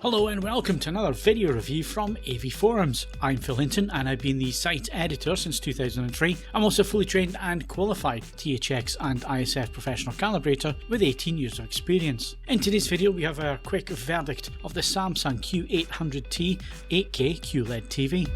Hello and welcome to another video review from AV Forums. I'm Phil Hinton and I've been the site editor since 2003. I'm also fully trained and qualified THX and ISF professional calibrator with 18 years of experience. In today's video we have a quick verdict of the Samsung Q800T 8K QLED TV.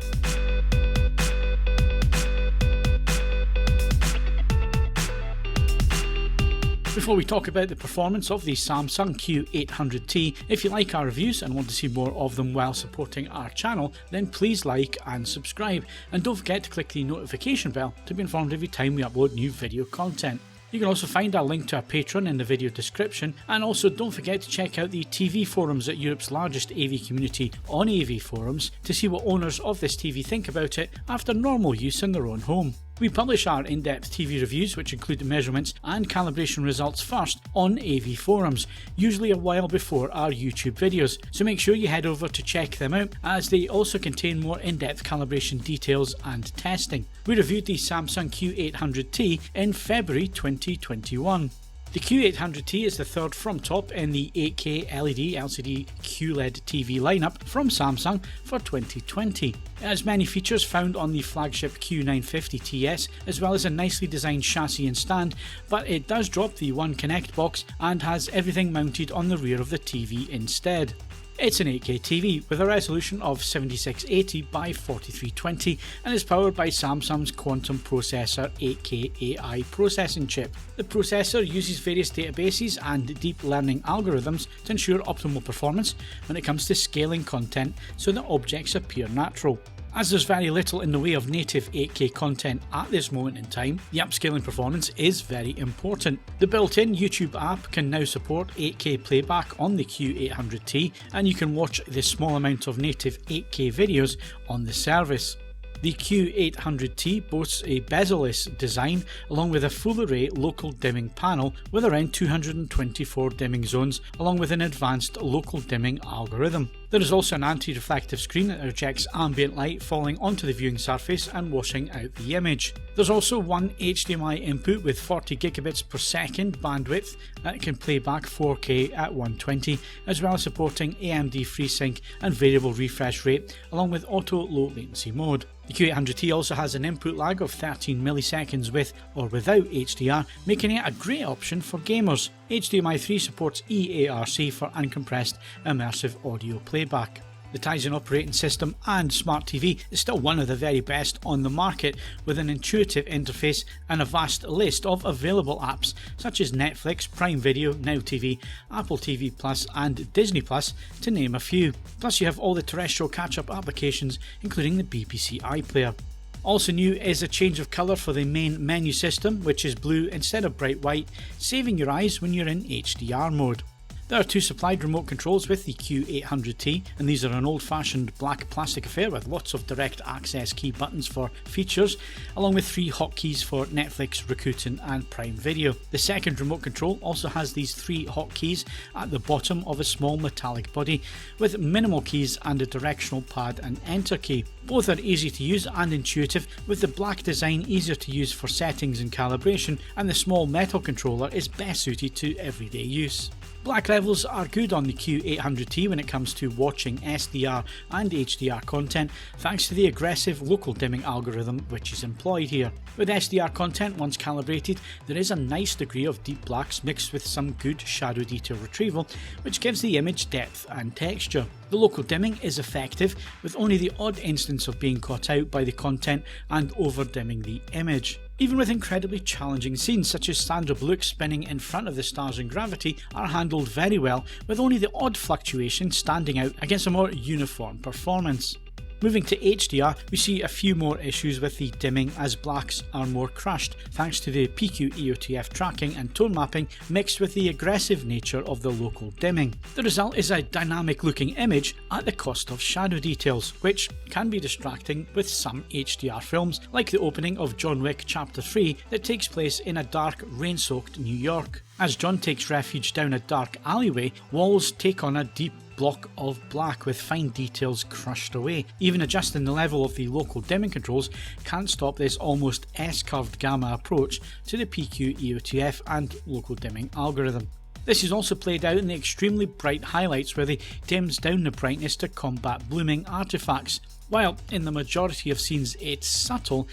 Before we talk about the performance of the Samsung Q800T, if you like our reviews and want to see more of them while supporting our channel, then please like and subscribe, and don't forget to click the notification bell to be informed every time we upload new video content. You can also find our link to our Patreon in the video description, and also don't forget to check out the TV forums at Europe's largest AV community on AV Forums to see what owners of this TV think about it after normal use in their own home. We publish our in-depth TV reviews, which include measurements and calibration results first on AV Forums, usually a while before our YouTube videos, so make sure you head over to check them out, as they also contain more in-depth calibration details and testing. We reviewed the Samsung Q800T in February 2021. The Q800T is the third from top in the 8K LED LCD QLED TV lineup from Samsung for 2020. It has many features found on the flagship Q950TS, as well as a nicely designed chassis and stand, but it does drop the One Connect box and has everything mounted on the rear of the TV instead. It's an 8K TV with a resolution of 7680 by 4320 and is powered by Samsung's quantum processor 8K AI processing chip. The processor uses various databases and deep learning algorithms to ensure optimal performance when it comes to scaling content so that objects appear natural. As there's very little in the way of native 8K content at this moment in time, the upscaling performance is very important. The built-in YouTube app can now support 8K playback on the Q800T, and you can watch the small amount of native 8K videos on the service. The Q800T boasts a bezel-less design along with a full array local dimming panel with around 224 dimming zones along with an advanced local dimming algorithm. There is also an anti-reflective screen that rejects ambient light falling onto the viewing surface and washing out the image. There's also one HDMI input with 40 gigabits per second bandwidth that can play back 4K at 120, as well as supporting AMD FreeSync and variable refresh rate along with auto low latency mode. The Q800T also has an input lag of 13 milliseconds with or without HDR, making it a great option for gamers. HDMI 3 supports eARC for uncompressed immersive audio playback. The Tizen operating system and Smart TV is still one of the very best on the market, with an intuitive interface and a vast list of available apps such as Netflix, Prime Video, Now TV, Apple TV Plus and Disney Plus, to name a few. Plus you have all the terrestrial catch-up applications including the BBC iPlayer. Also new is a change of colour for the main menu system, which is blue instead of bright white, saving your eyes when you're in HDR mode. There are two supplied remote controls with the Q800T, and these are an old-fashioned black plastic affair with lots of direct access key buttons for features, along with 3 hotkeys for Netflix, Rakuten and Prime Video. The second remote control also has these 3 hotkeys at the bottom of a small metallic body, with minimal keys and a directional pad and enter key. Both are easy to use and intuitive, with the black design easier to use for settings and calibration, and the small metal controller is best suited to everyday use. Black levels are good on the Q800T when it comes to watching SDR and HDR content, thanks to the aggressive local dimming algorithm which is employed here. With SDR content once calibrated, there is a nice degree of deep blacks mixed with some good shadow detail retrieval, which gives the image depth and texture. The local dimming is effective, with only the odd instance of being caught out by the content and over dimming the image. Even with incredibly challenging scenes such as Sandra Bullock spinning in front of the stars in Gravity are handled very well, with only the odd fluctuation standing out against a more uniform performance. Moving to HDR, we see a few more issues with the dimming as blacks are more crushed thanks to the PQ-EOTF tracking and tone mapping mixed with the aggressive nature of the local dimming. The result is a dynamic looking image at the cost of shadow details, which can be distracting with some HDR films, like the opening of John Wick Chapter 3 that takes place in a dark, rain-soaked New York. As John takes refuge down a dark alleyway, walls take on a deep block of black with fine details crushed away. Even adjusting the level of the local dimming controls can't stop this almost S-curved gamma approach to the PQ-EOTF and local dimming algorithm. This is also played out in the extremely bright highlights where they dims down the brightness to combat blooming artifacts. While in the majority of scenes it's subtle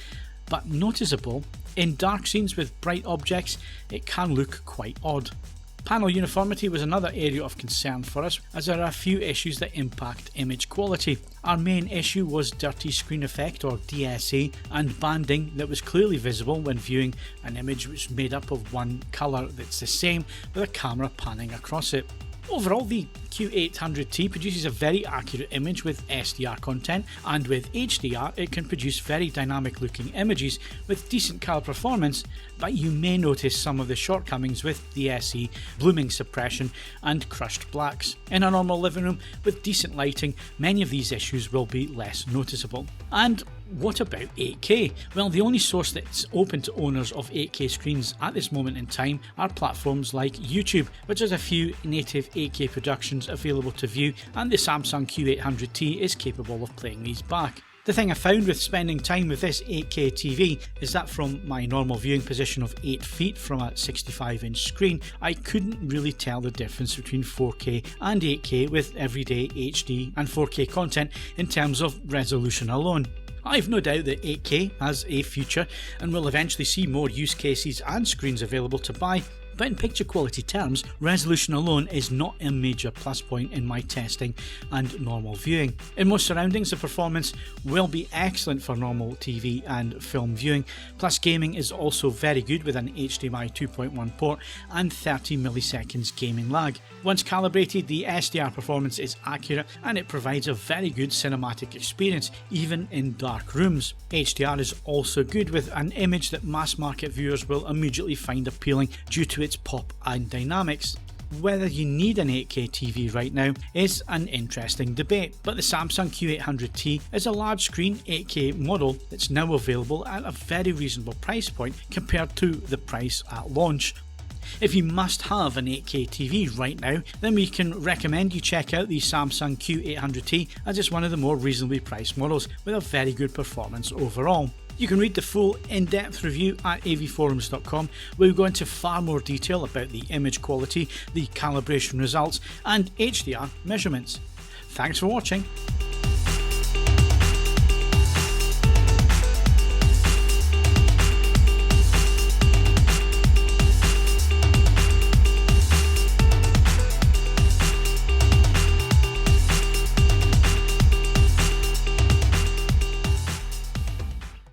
but noticeable, in dark scenes with bright objects it can look quite odd. Panel uniformity was another area of concern for us, as there are a few issues that impact image quality. Our main issue was dirty screen effect or DSA and banding that was clearly visible when viewing an image which was made up of one colour that's the same with a camera panning across it. Overall, the Q800T produces a very accurate image with SDR content, and with HDR it can produce very dynamic looking images with decent colour performance, but you may notice some of the shortcomings with DSE, blooming suppression and crushed blacks. In a normal living room with decent lighting, many of these issues will be less noticeable. And what about 8K? Well, the only source that's open to owners of 8K screens at this moment in time are platforms like YouTube, which has a few native 8K productions available to view, and the Samsung Q800T is capable of playing these back. The thing I found with spending time with this 8K TV is that from my normal viewing position of 8 feet from a 65-inch screen, I couldn't really tell the difference between 4K and 8K with everyday HD and 4K content in terms of resolution alone. I've no doubt that 8K has a future and will eventually see more use cases and screens available to buy, but in picture quality terms, resolution alone is not a major plus point in my testing and normal viewing. In most surroundings, the performance will be excellent for normal TV and film viewing, plus gaming is also very good with an HDMI 2.1 port and 30 milliseconds gaming lag. Once calibrated, the SDR performance is accurate and it provides a very good cinematic experience even in dark rooms. HDR is also good with an image that mass market viewers will immediately find appealing due to its pop and dynamics. Whether you need an 8K TV right now is an interesting debate, but the Samsung Q800T is a large screen 8K model that's now available at a very reasonable price point compared to the price at launch. If you must have an 8K TV right now, then we can recommend you check out the Samsung Q800T, as it's one of the more reasonably priced models with a very good performance overall. You can read the full in-depth review at avforums.com, where we go into far more detail about the image quality, the calibration results and HDR measurements. Thanks for watching.